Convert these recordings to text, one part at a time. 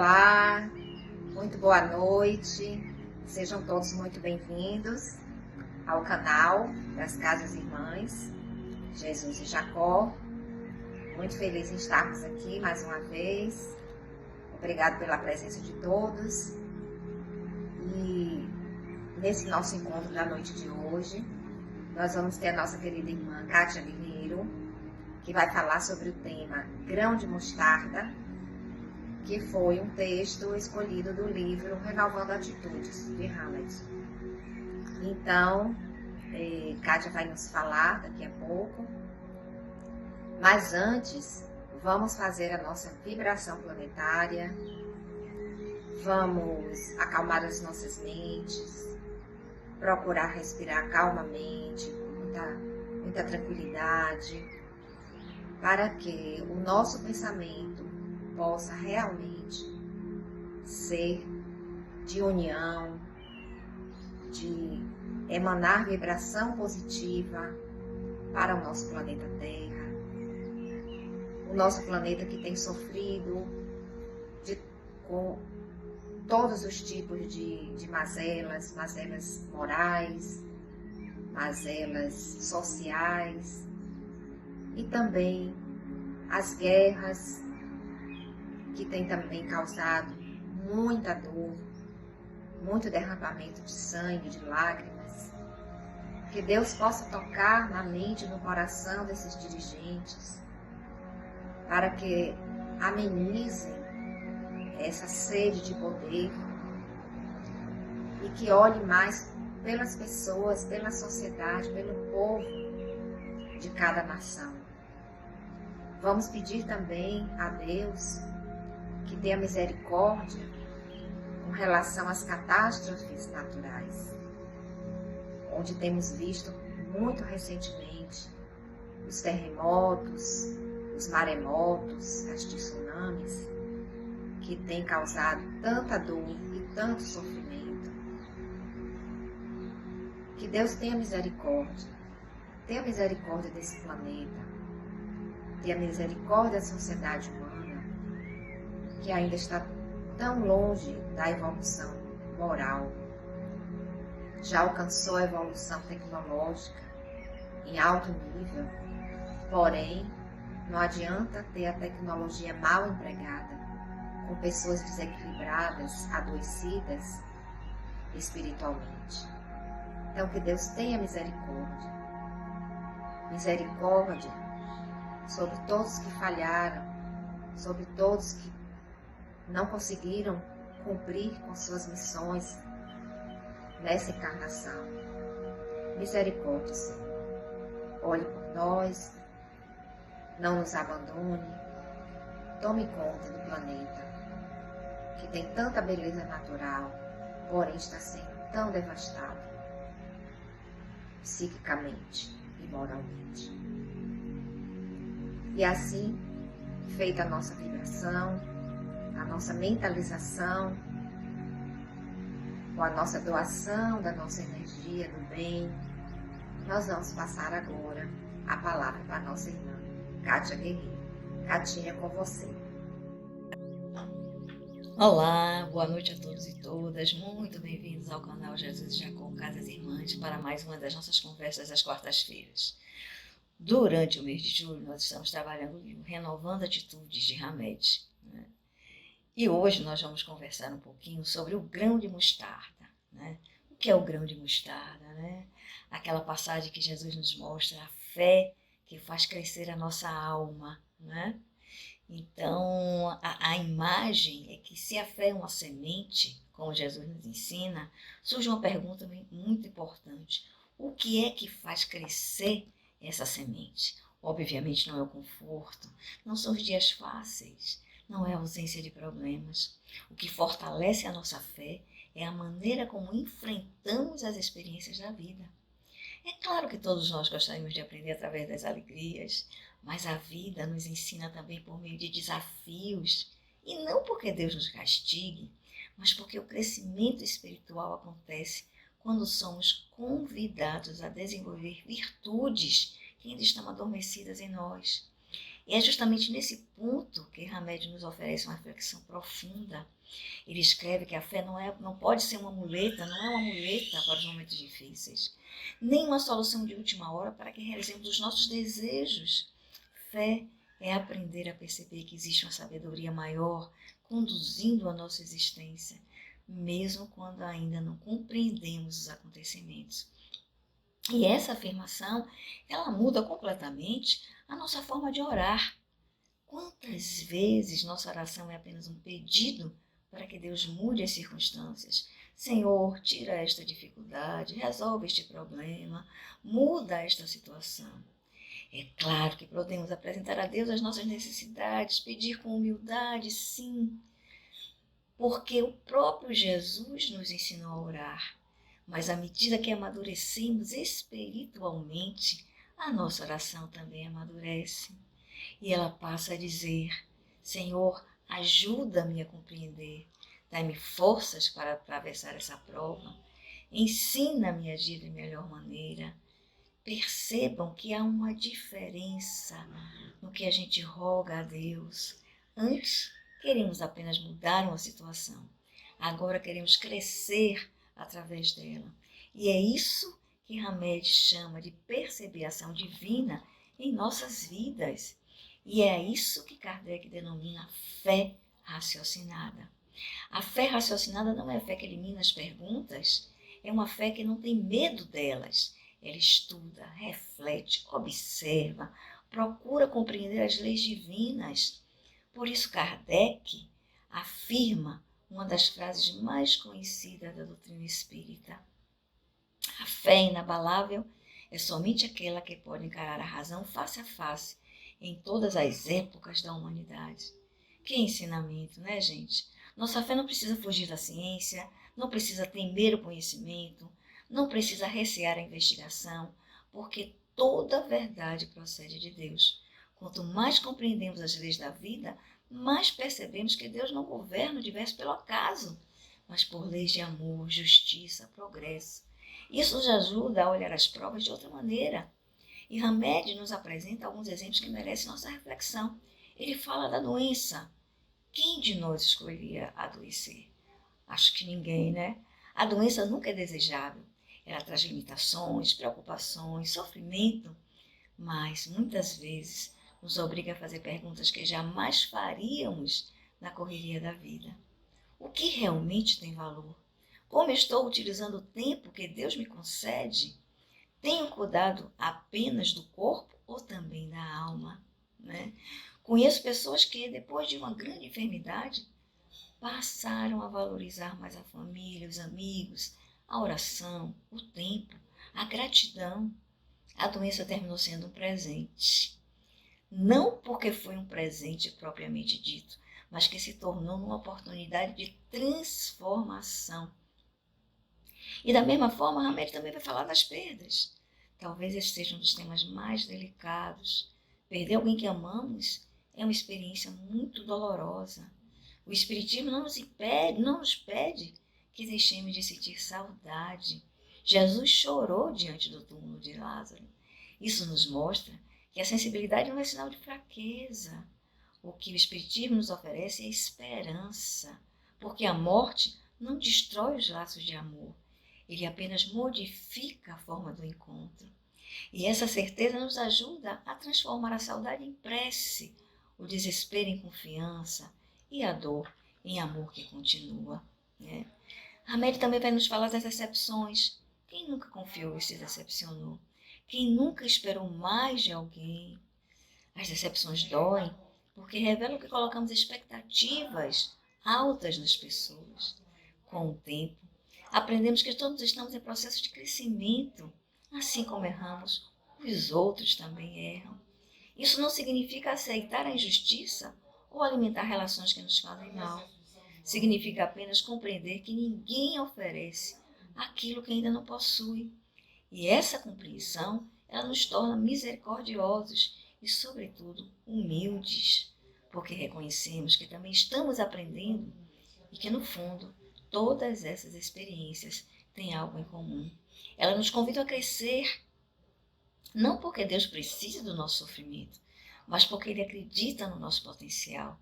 Olá, muito boa noite, sejam todos muito bem-vindos ao canal das Casas Irmãs, Jesus e Jacó. Muito feliz em estarmos aqui mais uma vez, obrigado pela presença de todos. E nesse nosso encontro da noite de hoje, nós vamos ter a nossa querida irmã Kátia Guerreiro, que vai falar sobre o tema Grão de Mostarda, que foi um texto escolhido do livro Renovando Atitudes, de Hammett. Então, Kátia vai nos falar daqui a pouco, mas antes, vamos fazer a nossa vibração planetária, vamos acalmar as nossas mentes, procurar respirar calmamente, com muita tranquilidade, para que o nosso pensamento possa realmente ser de união, de emanar vibração positiva para o nosso planeta Terra, o nosso planeta que tem sofrido com todos os tipos de mazelas morais, mazelas sociais e também as guerras que tem também causado muita dor, muito derramamento de sangue, de lágrimas. Que Deus possa tocar na mente e no coração desses dirigentes, para que amenizem essa sede de poder e que olhe mais pelas pessoas, pela sociedade, pelo povo de cada nação. Vamos pedir também a Deus que tenha misericórdia com relação às catástrofes naturais, onde temos visto muito recentemente os terremotos, os maremotos, as tsunamis, que têm causado tanta dor e tanto sofrimento. Que Deus tenha misericórdia desse planeta, tenha misericórdia da sociedade humana, que ainda está tão longe da evolução moral. Já alcançou a evolução tecnológica em alto nível, porém, não adianta ter a tecnologia mal empregada, com pessoas desequilibradas, adoecidas espiritualmente. Então, que Deus tenha misericórdia. Misericórdia sobre todos que falharam, sobre todos que não conseguiram cumprir com suas missões nessa encarnação. Misericórdia, Senhor. Olhe por nós, não nos abandone, tome conta do planeta, que tem tanta beleza natural, porém está sendo tão devastado, psiquicamente e moralmente. E assim, feita a nossa vibração, a nossa mentalização, com a nossa doação da nossa energia do bem, nós vamos passar agora a palavra para a nossa irmã Kátia Guerreiro. Katinha, com você. Olá, boa noite a todos e todas, muito bem-vindos ao canal Jesus e Jacó Casas Irmãs para mais uma das nossas conversas das quartas-feiras. Durante o mês de julho nós estamos trabalhando o livro Renovando Atitudes de Hammett, né? E hoje nós vamos conversar um pouquinho sobre o grão de mostarda, né? O que é o grão de mostarda, né? Aquela passagem que Jesus nos mostra a fé que faz crescer a nossa alma, né? Então, a imagem é que se a fé é uma semente, como Jesus nos ensina, surge uma pergunta muito importante. O que é que faz crescer essa semente? Obviamente não é o conforto, não são os dias fáceis, não é a ausência de problemas. O que fortalece a nossa fé é a maneira como enfrentamos as experiências da vida. É claro que todos nós gostaríamos de aprender através das alegrias, mas a vida nos ensina também por meio de desafios, e não porque Deus nos castigue, mas porque o crescimento espiritual acontece quando somos convidados a desenvolver virtudes que ainda estão adormecidas em nós. E é justamente nesse ponto que Hamed nos oferece uma reflexão profunda. Ele escreve que a fé não pode ser uma muleta, não é uma muleta para os momentos difíceis, nem uma solução de última hora para que realizemos os nossos desejos. Fé é aprender a perceber que existe uma sabedoria maior conduzindo a nossa existência, mesmo quando ainda não compreendemos os acontecimentos. E essa afirmação, ela muda completamente a nossa forma de orar. Quantas vezes nossa oração é apenas um pedido para que Deus mude as circunstâncias? Senhor, tira esta dificuldade, resolve este problema, muda esta situação. É claro que podemos apresentar a Deus as nossas necessidades, pedir com humildade, sim, porque o próprio Jesus nos ensinou a orar. Mas à medida que amadurecemos espiritualmente, a nossa oração também amadurece. E ela passa a dizer: Senhor, ajuda-me a compreender, dai-me forças para atravessar essa prova, ensina-me a agir de melhor maneira. Percebam que há uma diferença no que a gente roga a Deus. Antes, queremos apenas mudar uma situação. Agora queremos crescer através dela. E é isso que Hamed chama de perceber a ação divina em nossas vidas. E é isso que Kardec denomina fé raciocinada. A fé raciocinada não é a fé que elimina as perguntas, é uma fé que não tem medo delas. Ela estuda, reflete, observa, procura compreender as leis divinas. Por isso Kardec afirma uma das frases mais conhecidas da doutrina espírita: a fé inabalável é somente aquela que pode encarar a razão face a face em todas as épocas da humanidade. Que ensinamento, né, gente? Nossa fé não precisa fugir da ciência, não precisa temer o conhecimento, não precisa recear a investigação, porque toda a verdade procede de Deus. Quanto mais compreendemos as leis da vida, mais percebemos que Deus não governa o universo pelo acaso, mas por leis de amor, justiça, progresso. Isso nos ajuda a olhar as provas de outra maneira. E Hamed nos apresenta alguns exemplos que merecem nossa reflexão. Ele fala da doença. Quem de nós escolheria adoecer? Acho que ninguém, né? A doença nunca é desejável. Ela traz limitações, preocupações, sofrimento, mas muitas vezes nos obriga a fazer perguntas que jamais faríamos na correria da vida. O que realmente tem valor? Como estou utilizando o tempo que Deus me concede? Tenho cuidado apenas do corpo ou também da alma? Né? Conheço pessoas que, depois de uma grande enfermidade, passaram a valorizar mais a família, os amigos, a oração, o tempo, a gratidão. A doença terminou sendo um presente. Não porque foi um presente propriamente dito, mas que se tornou uma oportunidade de transformação. E da mesma forma, Hamed também vai falar das perdas. Talvez esse seja um dos temas mais delicados. Perder alguém que amamos é uma experiência muito dolorosa. O Espiritismo não nos pede que deixemos de sentir saudade. Jesus chorou diante do túmulo de Lázaro. Isso nos mostra que a sensibilidade não é sinal de fraqueza. O que o Espiritismo nos oferece é esperança, porque a morte não destrói os laços de amor. Ele apenas modifica a forma do encontro. E essa certeza nos ajuda a transformar a saudade em prece, o desespero em confiança e a dor em amor que continua. Né? Hamed também vai nos falar das decepções. Quem nunca confiou e se decepcionou? Quem nunca esperou mais de alguém? As decepções doem porque revelam que colocamos expectativas altas nas pessoas. Com o tempo, aprendemos que todos estamos em processo de crescimento. Assim como erramos, os outros também erram. Isso não significa aceitar a injustiça ou alimentar relações que nos fazem mal. Significa apenas compreender que ninguém oferece aquilo que ainda não possui. E essa compreensão, ela nos torna misericordiosos e, sobretudo, humildes, porque reconhecemos que também estamos aprendendo e que, no fundo, todas essas experiências têm algo em comum. Elas nos convidam a crescer, não porque Deus precisa do nosso sofrimento, mas porque ele acredita no nosso potencial.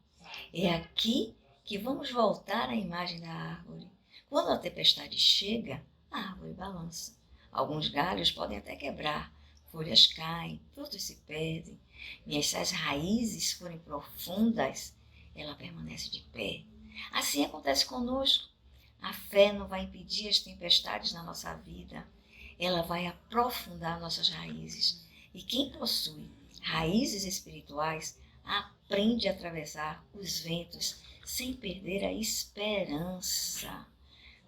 É aqui que vamos voltar à imagem da árvore. Quando a tempestade chega, a árvore balança. Alguns galhos podem até quebrar, folhas caem, frutos se perdem. Mas se as raízes forem profundas, ela permanece de pé. Assim acontece conosco. A fé não vai impedir as tempestades na nossa vida. Ela vai aprofundar nossas raízes. E quem possui raízes espirituais aprende a atravessar os ventos sem perder a esperança.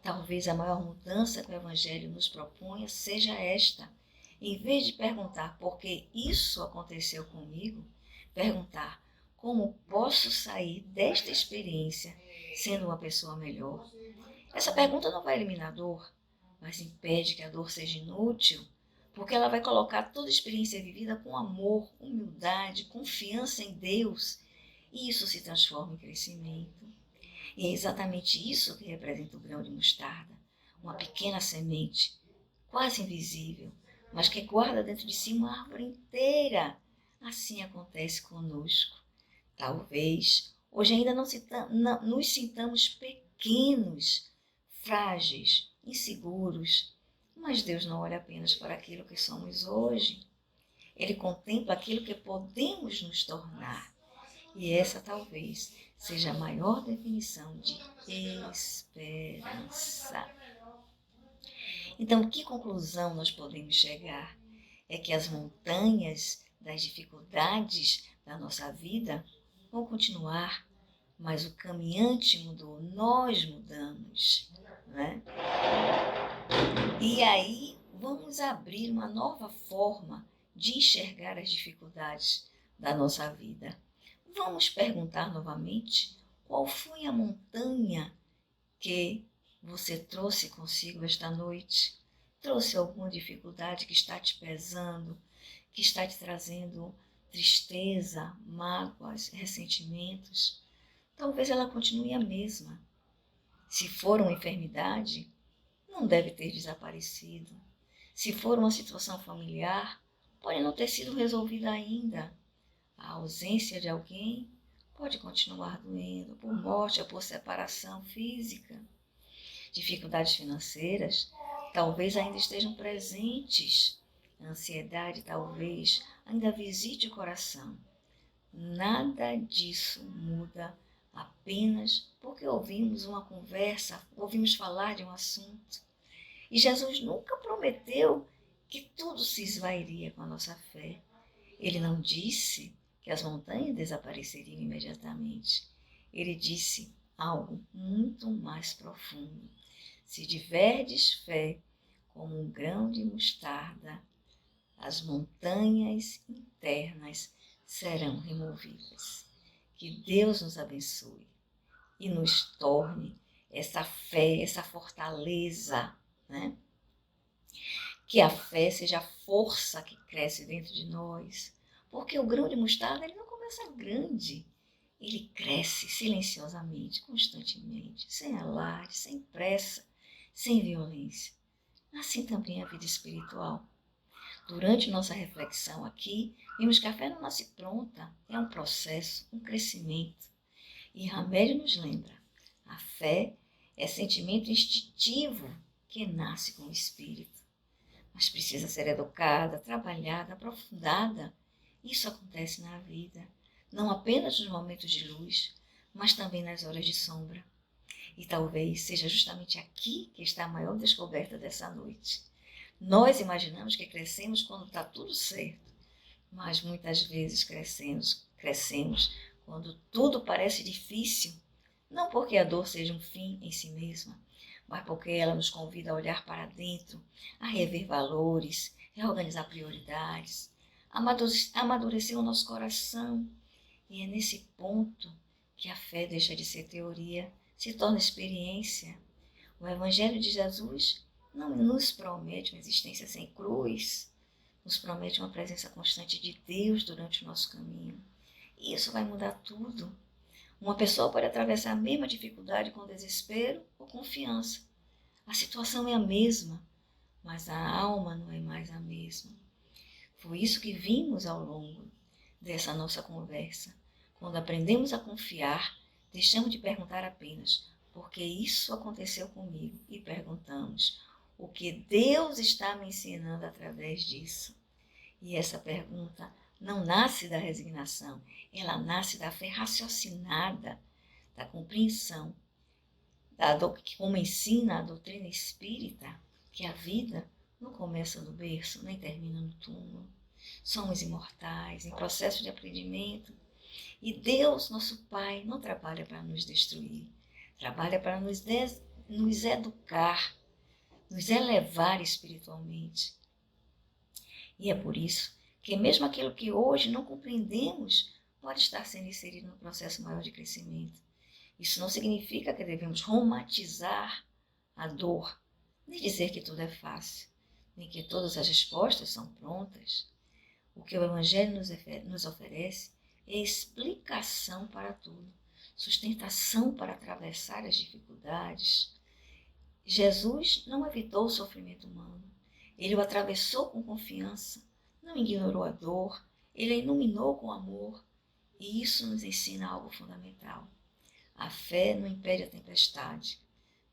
Talvez a maior mudança que o Evangelho nos proponha seja esta. Em vez de perguntar por que isso aconteceu comigo, perguntar como posso sair desta experiência sendo uma pessoa melhor. Essa pergunta não vai eliminar a dor, mas impede que a dor seja inútil, porque ela vai colocar toda a experiência vivida com amor, humildade, confiança em Deus, e isso se transforma em crescimento. E é exatamente isso que representa o grão de mostarda, uma pequena semente, quase invisível, mas que guarda dentro de si uma árvore inteira. Assim acontece conosco. Talvez hoje ainda não nos sintamos pequenos, frágeis, inseguros, mas Deus não olha apenas para aquilo que somos hoje. Ele contempla aquilo que podemos nos tornar. E essa talvez seja a maior definição de esperança. Então, que conclusão nós podemos chegar? É que as montanhas das dificuldades da nossa vida vão continuar, mas o caminhante mudou, nós mudamos, né? E aí vamos abrir uma nova forma de enxergar as dificuldades da nossa vida. Vamos perguntar novamente qual foi a montanha que você trouxe consigo esta noite. Trouxe alguma dificuldade que está te pesando, que está te trazendo tristeza, mágoas, ressentimentos? Talvez ela continue a mesma. Se for uma enfermidade, não deve ter desaparecido. Se for uma situação familiar, pode não ter sido resolvida ainda. A ausência de alguém pode continuar doendo por morte ou por separação física. Dificuldades financeiras talvez ainda estejam presentes. A ansiedade talvez ainda visite o coração. Nada disso muda apenas porque ouvimos uma conversa, ouvimos falar de um assunto. E Jesus nunca prometeu que tudo se esvairia com a nossa fé. Ele não disse que as montanhas desapareceriam imediatamente. Ele disse algo muito mais profundo. Se tiverdes fé como um grão de mostarda, as montanhas internas serão removidas. Que Deus nos abençoe e nos torne essa fé, essa fortaleza, né? Que a fé seja a força que cresce dentro de nós. Porque o grão de mostarda ele não começa grande. Ele cresce silenciosamente, constantemente, sem alarde, sem pressa, sem violência. Assim também a vida espiritual. Durante nossa reflexão aqui, vimos que a fé não nasce pronta, é um processo, um crescimento. E Ramédio nos lembra, a fé é sentimento instintivo que nasce com o espírito. Mas precisa ser educada, trabalhada, aprofundada. Isso acontece na vida, não apenas nos momentos de luz, mas também nas horas de sombra. E talvez seja justamente aqui que está a maior descoberta dessa noite. Nós imaginamos que crescemos quando está tudo certo, mas muitas vezes crescemos quando tudo parece difícil, não porque a dor seja um fim em si mesma, mas porque ela nos convida a olhar para dentro, a rever valores, reorganizar prioridades, amadurecer o nosso coração. E é nesse ponto que a fé deixa de ser teoria, se torna experiência. O Evangelho de Jesus não nos promete uma existência sem cruz, nos promete uma presença constante de Deus durante o nosso caminho. E isso vai mudar tudo. Uma pessoa pode atravessar a mesma dificuldade com desespero ou confiança. A situação é a mesma, mas a alma não é mais a mesma. Foi isso que vimos ao longo dessa nossa conversa. Quando aprendemos a confiar, deixamos de perguntar apenas por que isso aconteceu comigo e perguntamos o que Deus está me ensinando através disso. E essa pergunta não nasce da resignação, ela nasce da fé raciocinada, da compreensão, como ensina a doutrina espírita, que a vida não começa no berço, nem termina no túmulo. Somos imortais, em processo de aprendimento. E Deus, nosso Pai, não trabalha para nos destruir, trabalha para nos educar, nos elevar espiritualmente. E é por isso que mesmo aquilo que hoje não compreendemos pode estar sendo inserido no processo maior de crescimento. Isso não significa que devemos romantizar a dor, nem dizer que tudo é fácil, nem que todas as respostas são prontas. O que o Evangelho nos oferece é explicação para tudo, sustentação para atravessar as dificuldades. Jesus não evitou o sofrimento humano, ele o atravessou com confiança, não ignorou a dor, ele a iluminou com amor, e isso nos ensina algo fundamental. A fé não impede a tempestade,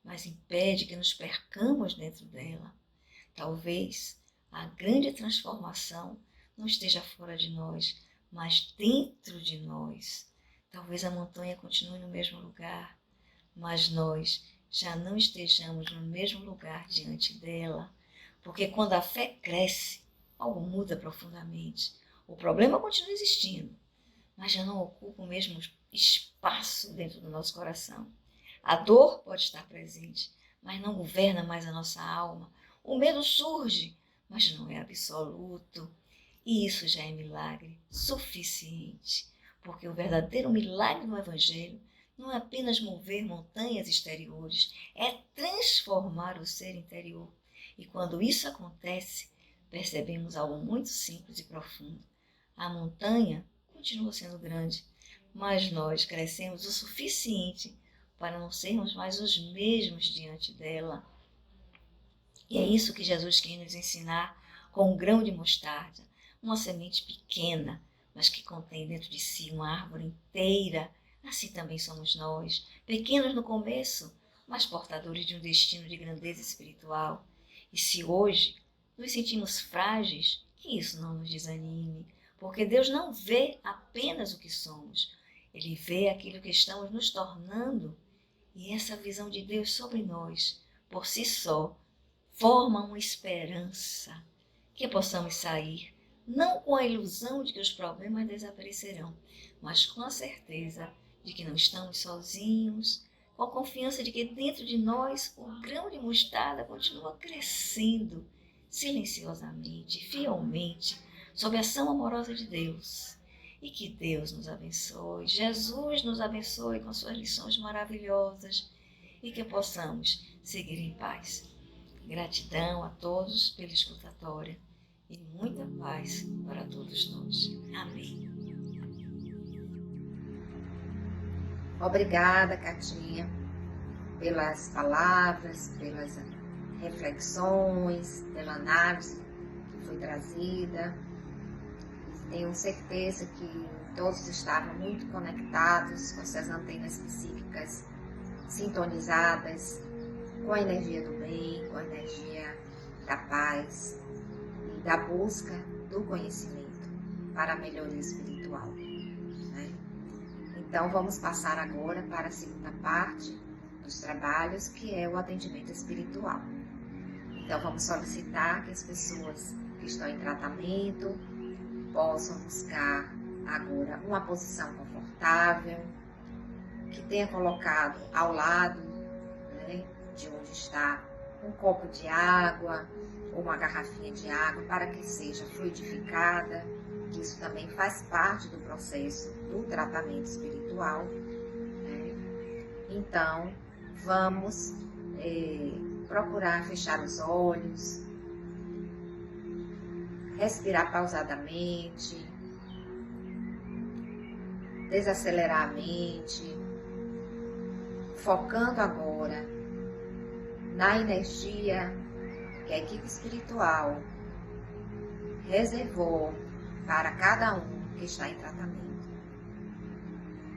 mas impede que nos percamos dentro dela. Talvez a grande transformação não esteja fora de nós, mas dentro de nós. Talvez a montanha continue no mesmo lugar, mas nós já não estejamos no mesmo lugar diante dela, porque quando a fé cresce, algo muda profundamente. O problema continua existindo, mas já não ocupa o mesmo espaço dentro do nosso coração. A dor pode estar presente, mas não governa mais a nossa alma. O medo surge, mas não é absoluto. E isso já é milagre suficiente, porque o verdadeiro milagre do Evangelho não é apenas mover montanhas exteriores, é transformar o ser interior. E quando isso acontece, percebemos algo muito simples e profundo. A montanha continua sendo grande, mas nós crescemos o suficiente para não sermos mais os mesmos diante dela. E é isso que Jesus quer nos ensinar com um grão de mostarda, uma semente pequena, mas que contém dentro de si uma árvore inteira. Assim também somos nós, pequenos no começo, mas portadores de um destino de grandeza espiritual. E se hoje nos sentimos frágeis, que isso não nos desanime, porque Deus não vê apenas o que somos, Ele vê aquilo que estamos nos tornando. E essa visão de Deus sobre nós, por si só, forma uma esperança que possamos sair, não com a ilusão de que os problemas desaparecerão, mas com a certeza de que não estamos sozinhos, com a confiança de que dentro de nós o grão de mostarda continua crescendo silenciosamente, fielmente, sob a ação amorosa de Deus. E que Deus nos abençoe, Jesus nos abençoe com suas lições maravilhosas e que possamos seguir em paz. Gratidão a todos pela escutatória e muita paz para todos nós. Amém. Obrigada, Catinha, pelas palavras, pelas reflexões, pela análise que foi trazida. Tenho certeza que todos estavam muito conectados, com suas antenas psíquicas sintonizadas, com a energia do bem, com a energia da paz e da busca do conhecimento para a melhoria espiritual, né? Então, vamos passar agora para a segunda parte dos trabalhos, que é o atendimento espiritual. Então, vamos solicitar que as pessoas que estão em tratamento possam buscar agora uma posição confortável, que tenha colocado ao lado, né, de onde está um copo de água ou uma garrafinha de água para que seja fluidificada. Isso também faz parte do processo do tratamento espiritual, né? Então, vamos procurar fechar os olhos, respirar pausadamente, desacelerar a mente, focando agora na energia que a equipe espiritual reservou para cada um que está em tratamento,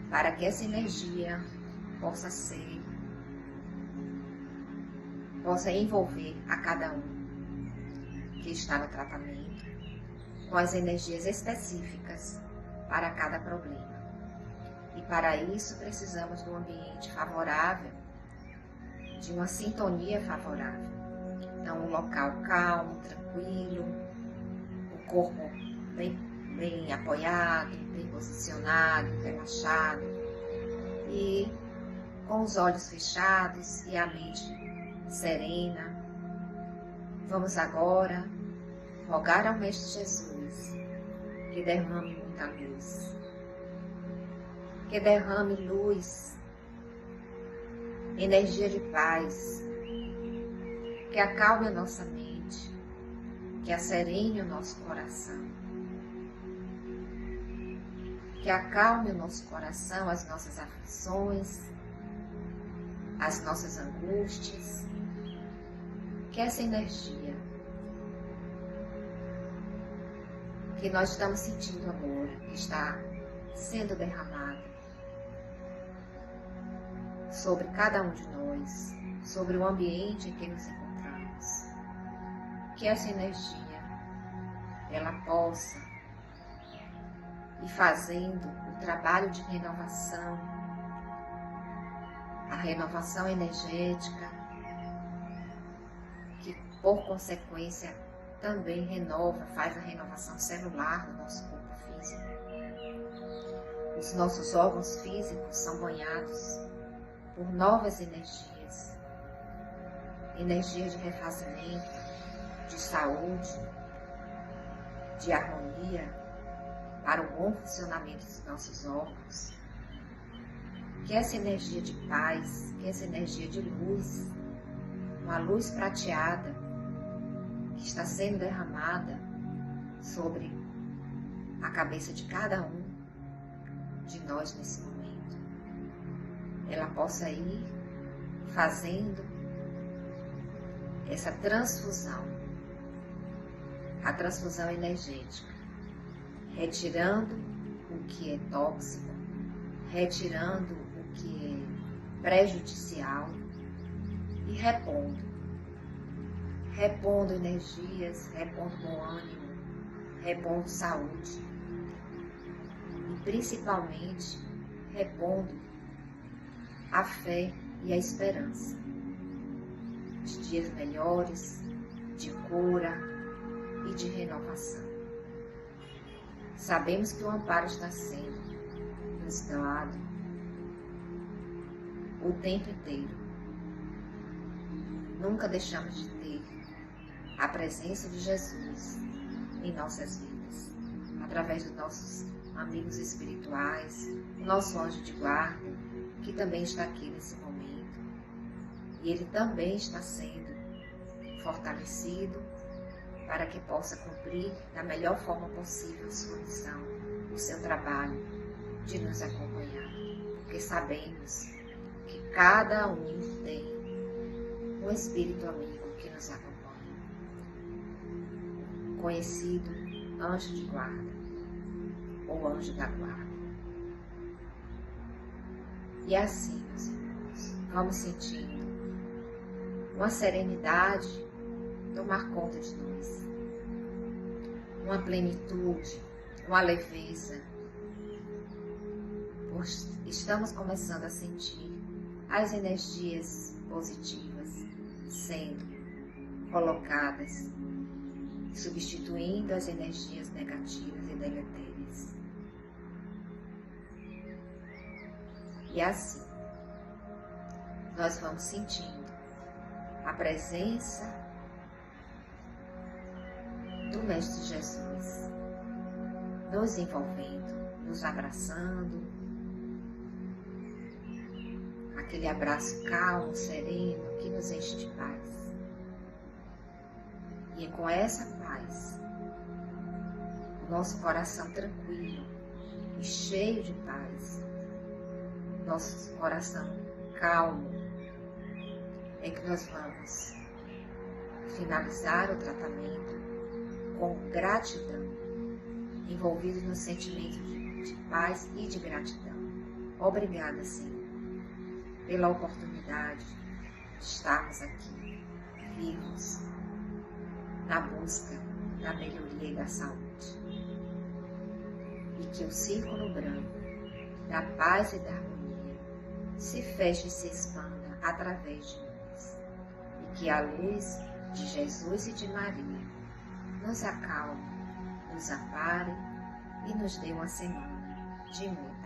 para que essa energia possa envolver a cada um que está no tratamento com as energias específicas para cada problema. E para isso precisamos de um ambiente favorável, de uma sintonia favorável. Então, um local calmo, tranquilo, o corpo bem apoiado, bem posicionado, relaxado e com os olhos fechados e a mente serena. Vamos agora rogar ao Mestre Jesus que derrame muita luz, que derrame luz, energia de paz, que acalme a nossa mente, que acerene o nosso coração, que acalme o nosso coração, as nossas aflições, as nossas angústias, que essa energia que nós estamos sentindo agora está sendo derramada sobre cada um de nós, sobre o ambiente em que nos encontramos, que essa energia ela possa ir fazendo o trabalho de renovação, a renovação energética, que por consequência também faz a renovação celular do nosso corpo físico. Os nossos órgãos físicos são banhados por novas energias, energia de refazimento, de saúde, de harmonia, para o bom funcionamento dos nossos órgãos. Que essa energia de paz, que essa energia de luz, uma luz prateada, que está sendo derramada sobre a cabeça de cada um de nós nesse momento, ela possa ir fazendo essa transfusão, a transfusão energética, retirando o que é tóxico, retirando o que é prejudicial e repondo energias, repondo bom ânimo, repondo saúde e principalmente repondo a fé e a esperança de dias melhores, de cura e de renovação. Sabemos que o amparo está sendo nos dado o tempo inteiro. Nunca deixamos de ter a presença de Jesus em nossas vidas, através dos nossos amigos espirituais, o nosso anjo de guarda, que também está aqui nesse momento. E ele também está sendo fortalecido para que possa cumprir da melhor forma possível a sua missão, o seu trabalho de nos acompanhar. Porque sabemos que cada um tem um espírito amigo que nos acompanha, conhecido anjo de guarda ou anjo da guarda. E assim, meus irmãos, vamos sentindo uma serenidade tomar conta de nós, uma plenitude, uma leveza, pois estamos começando a sentir as energias positivas sendo colocadas, substituindo as energias negativas e deletérias. E assim, nós vamos sentindo a presença do Mestre Jesus nos envolvendo, nos abraçando, aquele abraço calmo, sereno, que nos enche de paz. E é com essa paz, o nosso coração tranquilo e cheio de paz, nosso coração calmo, é que nós vamos finalizar o tratamento com gratidão envolvidos no sentimento de paz e de gratidão. Obrigada, Senhor, pela oportunidade de estarmos aqui, vivos, na busca da melhoria e da saúde. E que o círculo branco da paz e da harmonia se feche e se expanda através de nós. E que a luz de Jesus e de Maria nos acalme, nos ampare e nos dê uma semana de muita